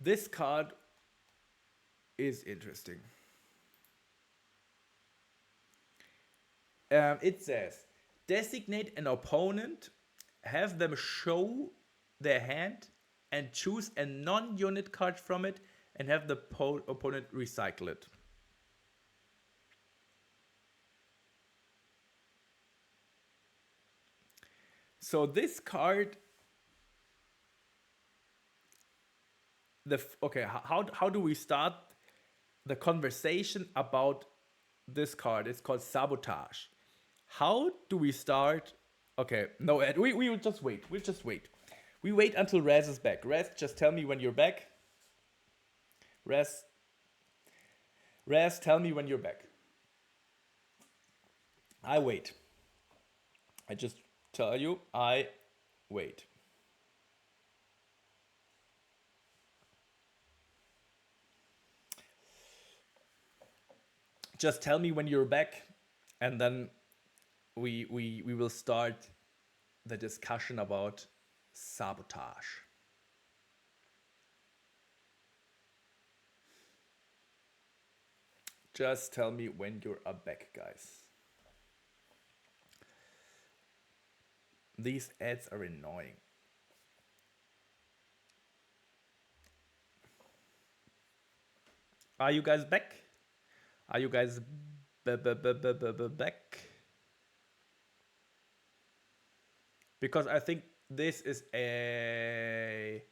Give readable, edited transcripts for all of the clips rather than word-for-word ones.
This card is interesting. It says designate an opponent, have them show their hand, and choose a non unit card from it, and have the opponent recycle it. So this card, okay, how do we start the conversation about this card? It's called Sabotage. How do we start? Okay, no, Ed, we will just wait. We'll just wait. We wait until Raz is back. Raz, just tell me when you're back. Raz, Raz, tell me when you're back. I wait. I just tell you, I wait. Just tell me when you're back, and then we will start the discussion about sabotage. Just tell me when you're back, guys. These ads are annoying. Are you guys back? Are you guys back? Because I think this is a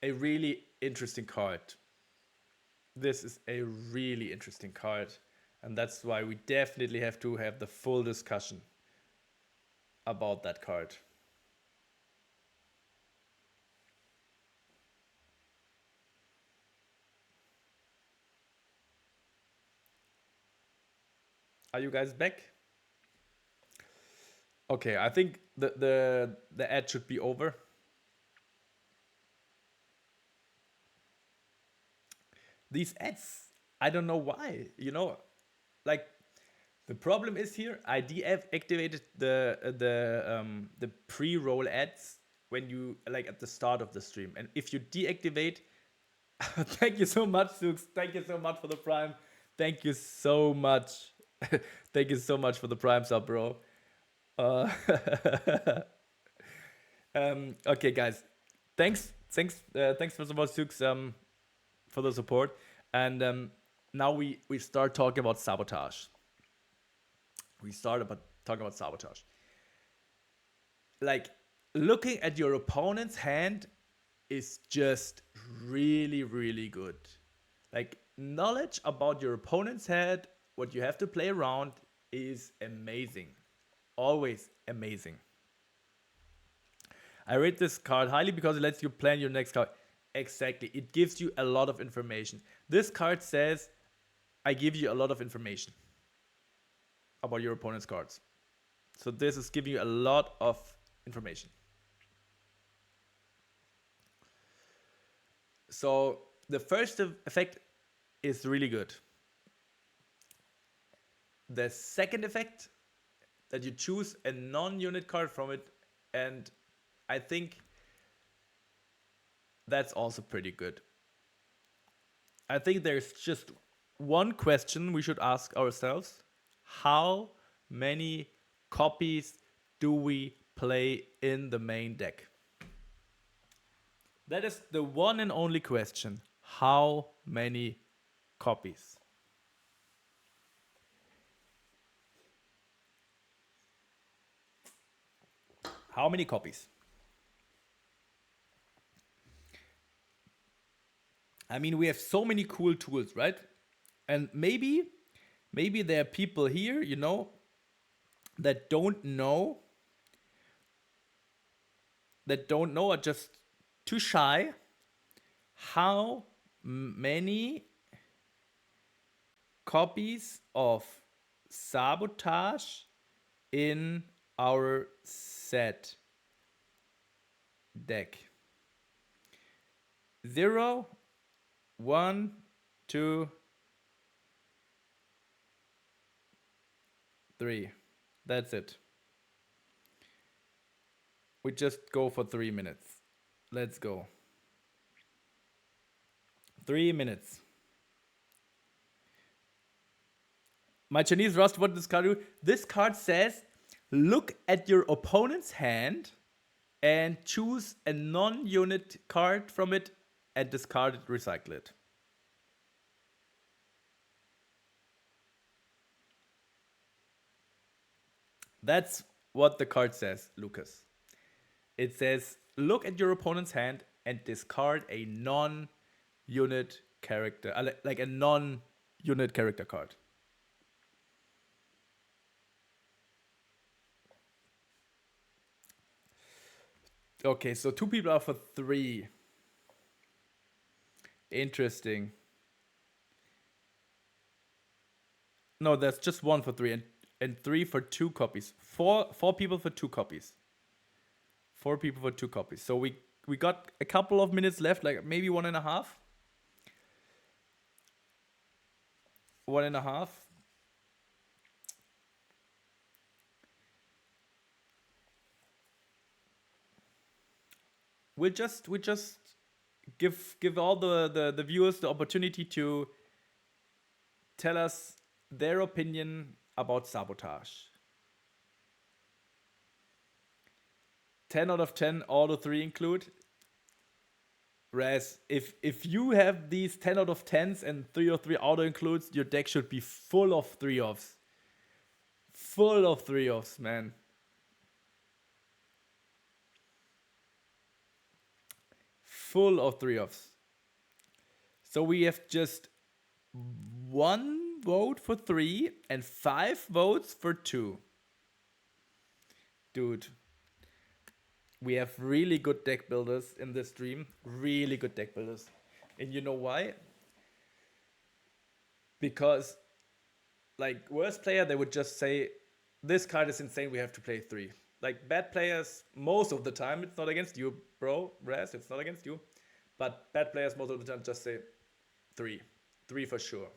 really interesting card. This is a really interesting card, and that's why we definitely have to have the full discussion about that card. Are you guys back? Okay, I think the ad should be over. These ads, I don't know why. Like the problem is here. I deactivated the pre-roll ads when you like at the start of the stream, and if you deactivate, thank you so much, Sux. Thank you so much for the prime. Thank you so much. Thank you so much for the prime sub, bro. Uh, okay, guys. Thanks first of all, Sux, for the support. And now we start talking about sabotage. We start about talking about sabotage. Like looking at your opponent's hand is just really, really good. Like knowledge about your opponent's hand, what you have to play around, is amazing. Always amazing. I rate this card highly because it lets you plan your next card. Exactly. It gives you a lot of information. This card says, I give you a lot of information about your opponent's cards. So this is giving you a lot of information. So the first effect is really good. The second effect, that you choose a non-unit card from it, and I think that's also pretty good. I think there's just one question we should ask ourselves. How many copies do we play in the main deck? That is the one and only question. How many copies? How many copies? I mean, we have so many cool tools, right? And maybe there are people here, that don't know, are just too shy. How many copies of sabotage in our set deck? 0, 1, 2, 3. That's it. We just go for 3 minutes. Let's go. 3 minutes. My Chinese Rust, what does this card do? This card says, look at your opponent's hand and choose a non-unit card from it and discard it, recycle it. That's what the card says, Lucas. It says, look at your opponent's hand and discard a non-unit character, like a non-unit character card. Okay, so 2 people are for 3. Interesting. No, that's just 1 for 3 and 3 for 2 copies. Four people for 2 copies. 4 people for 2 copies. So we got a couple of minutes left, like maybe 1.5. 1.5. We'll just give all the viewers the opportunity to tell us their opinion about Sabotage. 10 out of 10, all the 3 include. Raz, if you have these 10 out of 10s and 3 of 3 auto includes, your deck should be full of 3-offs. Full of 3-offs, man. Full of 3-offs. So we have just 1 vote for 3 and 5 votes for 2. Dude, we have really good deck builders in this stream. Really good deck builders. And you know why? Because, like, worst player, they would just say, this card is insane, we have to play 3. Like, bad players, most of the time, it's not against you, bro, Raz, it's not against you. But bad players, most of the time, just say 3. 3 for sure.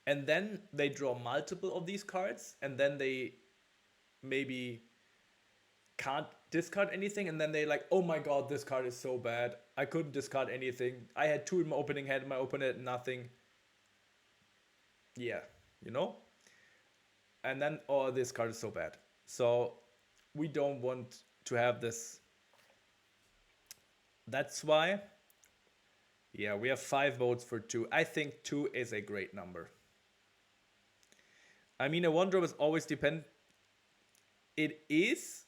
And then they draw multiple of these cards, and then they maybe can't discard anything, and then they like, oh my god, this card is so bad. I couldn't discard anything. I had 2 in my opening hand, my opponent had nothing. Yeah, you know? And then, oh, this card is so bad. So we don't want to have this. That's why, yeah, we have 5 votes for 2. I think 2 is a great number. I mean, a 1-drop is always depend. It is.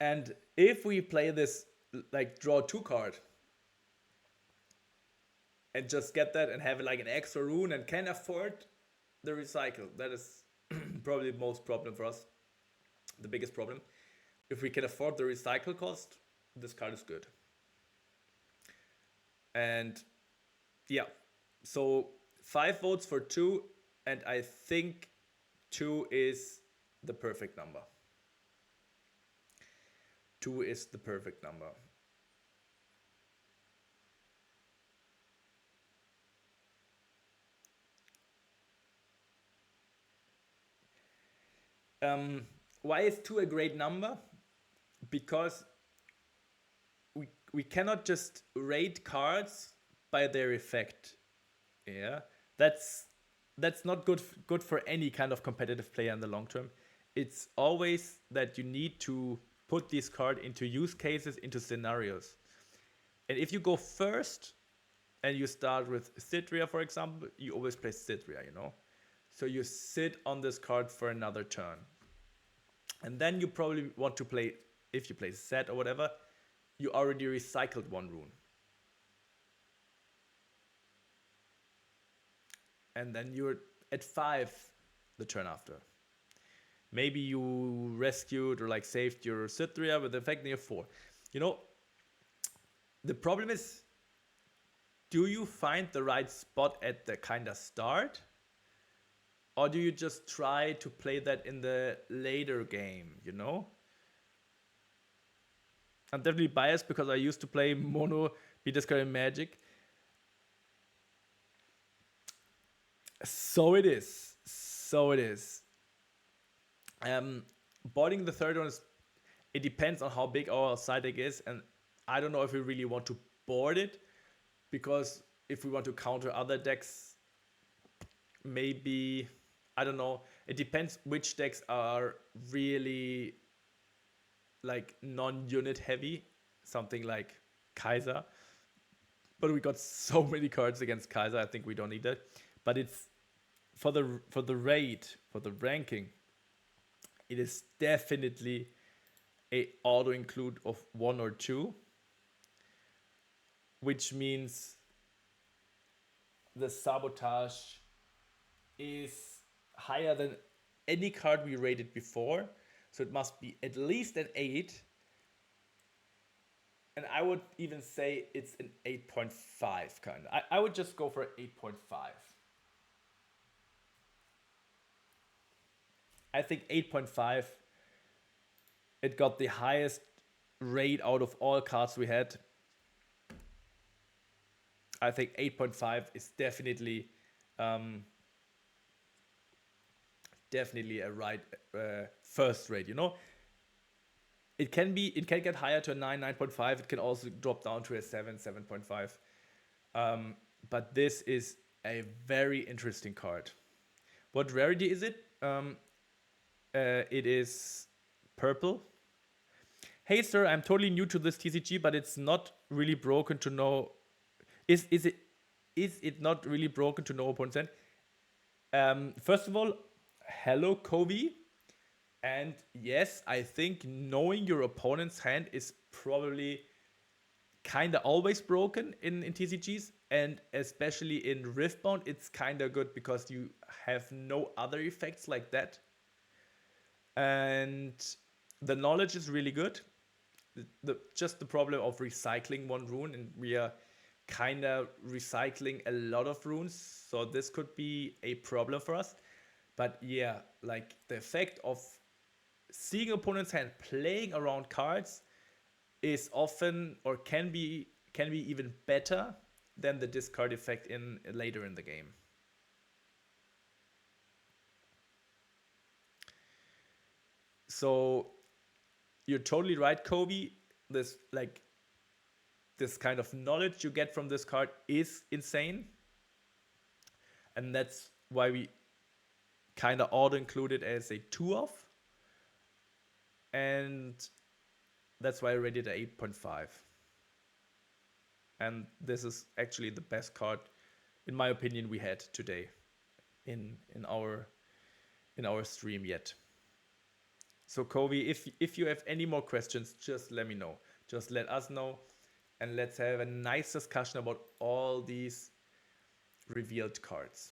And if we play this, like, draw 2 card and just get that and have like an extra rune and can afford the recycle, that is probably the most problem for us. The biggest problem. If we can afford the recycle cost, this card is good. And yeah, so 5 votes for 2, and I think 2 is the perfect number. 2 is the perfect number. Why is 2 a great number? Because we cannot just rate cards by their effect. Yeah, that's not good for any kind of competitive player in the long term. It's always that you need to put this card into use cases, into scenarios. And if you go first and you start with Citria, for example, you always play Citria, you know? So you sit on this card for another turn. And then you probably want to play, if you play Zed or whatever, you already recycled 1 rune. And then you're at 5 the turn after. Maybe you rescued or like saved your Citria with the effect near 4. You know, the problem is, do you find the right spot at the kind of start? Or do you just try to play that in the later game, you know? I'm definitely biased because I used to play mono discarding Magic. So it is. So it is. Boarding the third one is, it depends on how big our side deck is, and I don't know if we really want to board it, because if we want to counter other decks, maybe, I don't know. It depends which decks are really like non-unit heavy, something like Kaiser. But we got so many cards against Kaiser. I think we don't need that. But it's for the rate, for the ranking, it is definitely a auto include of 1 or 2, which means the sabotage is higher than any card we rated before. So it must be at least an 8. And I would even say it's an 8.5 kind of. I would just go for 8.5. I think 8.5, it got the highest rate out of all cards we had. I think 8.5 is definitely definitely a right first rate, you know. It can get higher to a 9, 9.5. It can also drop down to a 7, 7.5. But this is a very interesting card. What rarity is it? It is purple. Hey sir, I'm totally new to this TCG, but it's not really broken to know. Is it not really broken to know opponent's hand? First of all, hello Kobe. And yes, I think knowing your opponent's hand is probably kind of always broken in TCGs. And especially in Riftbound, it's kind of good because you have no other effects like that. And the knowledge is really good. Just the problem of recycling one rune, and we are kind of recycling a lot of runes, so this could be a problem for us. But yeah, like the effect of seeing opponent's hand playing around cards is often, or can be even better than the discard effect in later in the game. So you're totally right, Kobe. This kind of knowledge you get from this card is insane, and that's why we kind of auto include it as a 2 of, and that's why I rated it 8.5. And this is actually the best card, in my opinion, we had today in our stream yet. So Kobe, if you have any more questions, just let me know. Just let us know, and let's have a nice discussion about all these revealed cards.